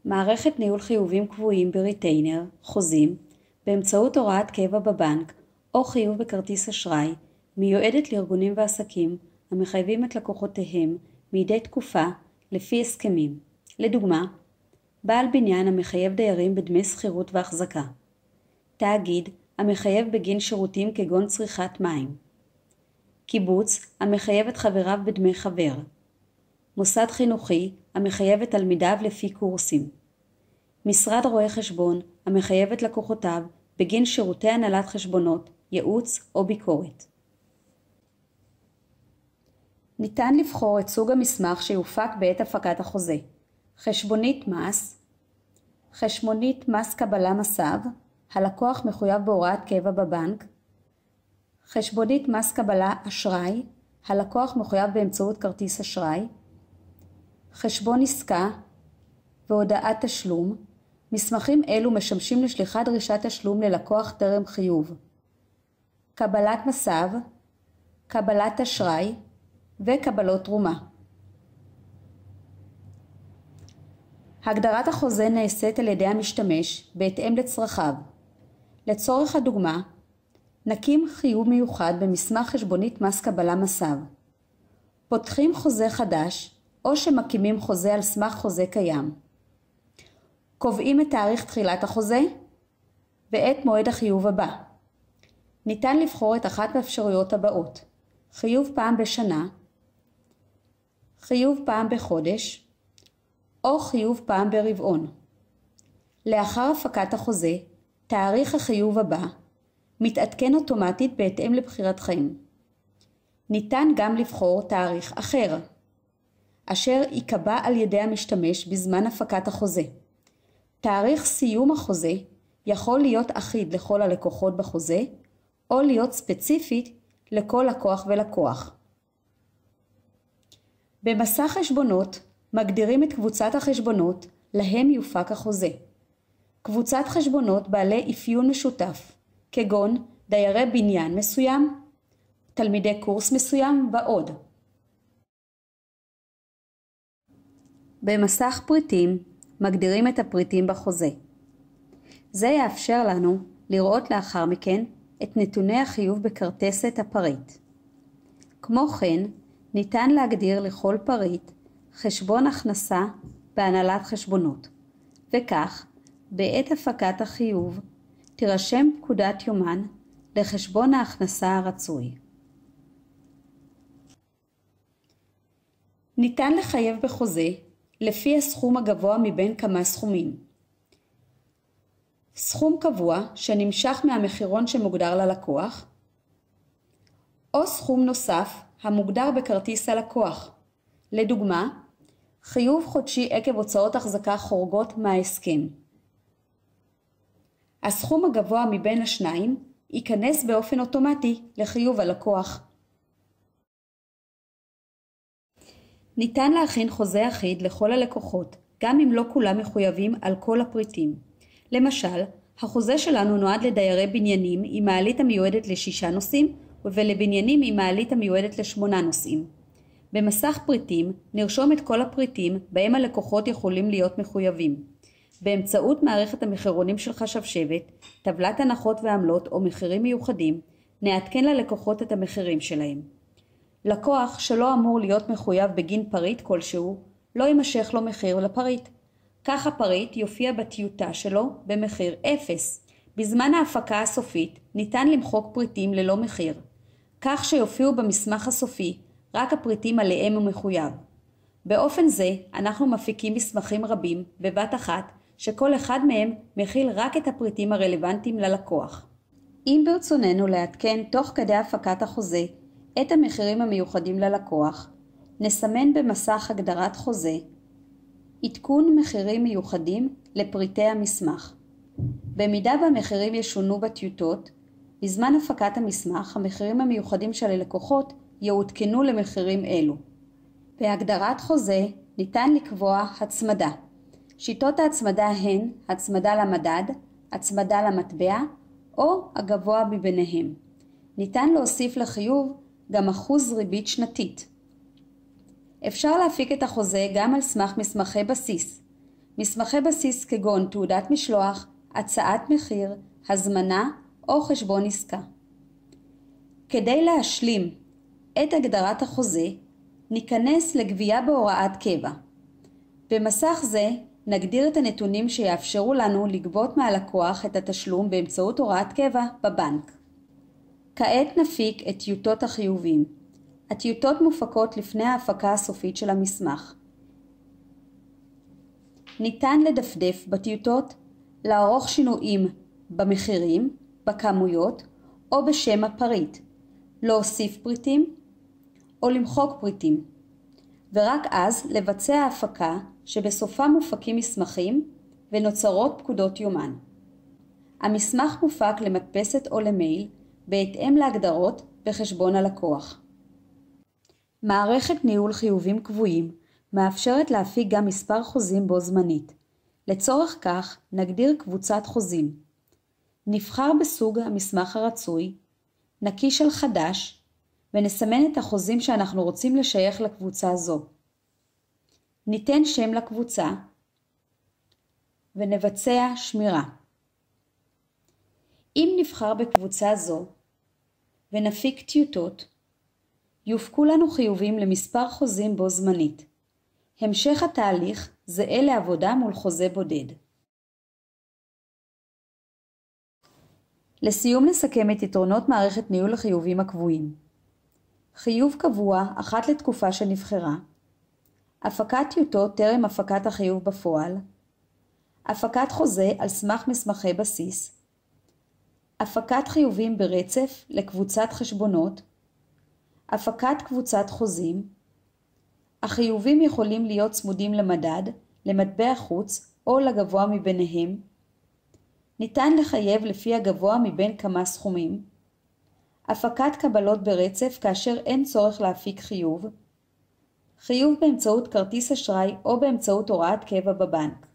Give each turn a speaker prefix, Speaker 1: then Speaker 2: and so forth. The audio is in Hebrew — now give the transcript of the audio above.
Speaker 1: מערכת ניהול חיובים קבועים בריטיינר, חוזים, באמצעות הוראת קבע בבנק או חיוב בכרטיס אשראי, מיועדת לארגונים ועסקים המחייבים את לקוחותיהם מדי תקופה לפי הסכמים. לדוגמה, בעל בניין המחייב דיירים בדמי שכירות והחזקה. תאגיד המחייב בגין שירותים כגון צריכת מים. קיבוץ המחייב את חבריו בדמי חבר. מוסד חינוכי המחייב את תלמידיו לפי קורסים. משרד רואה חשבון המחייב את לקוחותיו בגין שירותי הנהלת חשבונות, ייעוץ או ביקורת. ניתן לבחור את סוג המסמך שיופק בעת הפקת החוזה. חשבונית מס, חשבונית מס קבלה מסב, הלקוח מחויב בהוראת קבע בבנק. חשבונית מס קבלה אשראי, הלקוח מחויב באמצעות כרטיס אשראי. חשבון עסקה והודעת תשלום, מסמכים אלו משמשים לשליחת דרישת תשלום ללקוח טרם חיוב. קבלת מסב, קבלת אשראי וקבלות תרומה. הגדרת החוזה נעשית על ידי המשתמש בהתאם לצרכיו. לצורך הדוגמה, נקים חיוב מיוחד במסמך חשבונית מס קבלה מסב. פותחים חוזה חדש או שמקימים חוזה על סמך חוזה קיים. קובעים את תאריך תחילת החוזה ואת מועד החיוב הבא. ניתן לבחור את אחת מהאפשרויות הבאות: חיוב פעם בשנה, חיוב פעם בחודש, או חיוב פעם ברבעון. לאחר הפקת החוזה, תאריך החיוב הבא מתעדכן אוטומטית בהתאם לבחירתכם. ניתן גם לבחור תאריך אחר, אשר ייקבע על ידי המשתמש בזמן הפקת החוזה. תאריך סיום החוזה יכול להיות אחיד לכל הלקוחות בחוזה, או להיות ספציפית לכל לקוח ולקוח. במסך חשבונות מגדירים את קבוצת החשבונות להם יופק החוזה. קבוצת חשבונות בעלי אפיון משותף, כגון דיירי בניין מסוים, תלמידי קורס מסוים ועוד. במסך פריטים מגדירים את הפריטים בחוזה. זה יאפשר לנו לראות לאחר מכן את נתוני החיוב בכרטסת הפריט. כמו כן, ניתן להגדיר לכל פריט חשבון הכנסה בהנהלת חשבונות, וכך בעת הפקת החיוב תירשם פקודת יומן לחשבון ההכנסה הרצוי. ניתן לחייב בחוזה לפי הסכום הגבוה מבין כמה סכומים. סכום קבוע שנמשך מהמחירון שמוגדר ללקוח, או סכום נוסף המוגדר בכרטיס הלקוח. לדוגמה, חיוב חודשי עקב הוצאות החזקה חורגות מההסכם. הסכום הגבוה מבין השניים ייכנס באופן אוטומטי לחיוב הלקוח. ניתן להכין חוזה אחיד לכל הלקוחות, גם אם לא כולם מחויבים על כל הפריטים. למשל, החוזה שלנו נועד לדיירי בניינים עם מעלית המיועדת ל6 נוסעים, ולבניינים עם מעלית המיועדת ל8 נוסעים. במסך פריטים נרשום את כל הפריטים בהם הלקוחות יכולים להיות מחויבים. באמצעות מערכת המחירונים של חשבשבת, טבלת הנחות ועמלות או מחירים מיוחדים, נעדכן ללקוחות את המחירים שלהם. לקוח שלא אמור להיות מחויב בגין פריט כלשהו, לא יימשך לו מחיר לפריט. כך הפריט יופיע בטיוטה שלו במחיר 0. בזמן ההפקה הסופית ניתן למחוק פריטים ללא מחיר, כך שיופיעו במסמך הסופי רק הפריטים עליהם הוא מחויב. באופן זה אנחנו מפיקים מסמכים רבים בבת אחת, שכל אחד מהם מכיל רק את הפריטים הרלוונטיים ללקוח. אם ברצוננו לעדכן תוך כדי הפקת החוזה את המחירים המיוחדים ללקוח, נסמן במסך הגדרת חוזה עדכון מחירים מיוחדים לפריטי המסמך. במידה והמחירים ישונו בטיוטות, בזמן הפקת המסמך המחירים המיוחדים של הלקוחות יעודכנו למחירים אלו. בהגדרת חוזה ניתן לקבוע הצמדה. שיטות ההצמדה הן הצמדה למדד, הצמדה למטבע או הגבוה מביניהם. ניתן להוסיף לחיוב גם אחוז ריבית שנתית. אפשר להפיק את החוזה גם על סמך מסמכי בסיס. מסמכי בסיס כגון תעודת משלוח, הצעת מחיר, הזמנה או חשבון עסקה. כדי להשלים את הגדרת החוזה, ניכנס לגבייה בהוראת קבע. במסך זה נגדיר את הנתונים שיאפשרו לנו לגבות מהלקוח את התשלום באמצעות הוראת קבע בבנק. כעת נפיק את טיוטות החיובים. הטיוטות מופקות לפני ההפקה הסופית של המסמך. ניתן לדפדף בטיוטות, לערוך שינויים במחירים, בכמויות או בשם הפריט, להוסיף פריטים או למחוק פריטים, ורק אז לבצע הפקה שבסופה מופקים מסמכים ונוצרות פקודות יומן. המסמך מופק למדפסת או למייל בהתאם להגדרות בחשבון הלקוח. מערכת ניהול חיובים קבועים מאפשרת להפיק גם מספר חוזים בו זמנית. לצורך כך נגדיר קבוצת חוזים. נבחר בסוג המסמך הרצוי, נקיש על חדש ונסמן את החוזים שאנחנו רוצים לשייך לקבוצה זו. ניתן שם לקבוצה ונבצע שמירה. אם נבחר בקבוצה זו ונפיק טיוטות, יופקו לנו חיובים למספר חוזים בו זמנית. המשך התהליך זהה לעבודה מול חוזה בודד. לסיום נסכם את יתרונות מערכת ניהול החיובים הקבועים. חיוב קבוע אחת לתקופה שנבחרה, הפקת טיוטות טרם הפקת החיוב בפועל, הפקת חוזה על סמך מסמכי בסיס, הפקת חיובים ברצף לקבוצת חשבונות, הפקת קבוצת חוזים. החיובים יכולים להיות צמודים למדד, למטבע חוץ או לגבוה מביניהם. ניתן לחייב לפי הגבוה מבין כמה סכומים. הפקת קבלות ברצף כאשר אין צורך להפיק חיוב. חיוב באמצעות כרטיס אשראי או באמצעות הוראת קבע בבנק.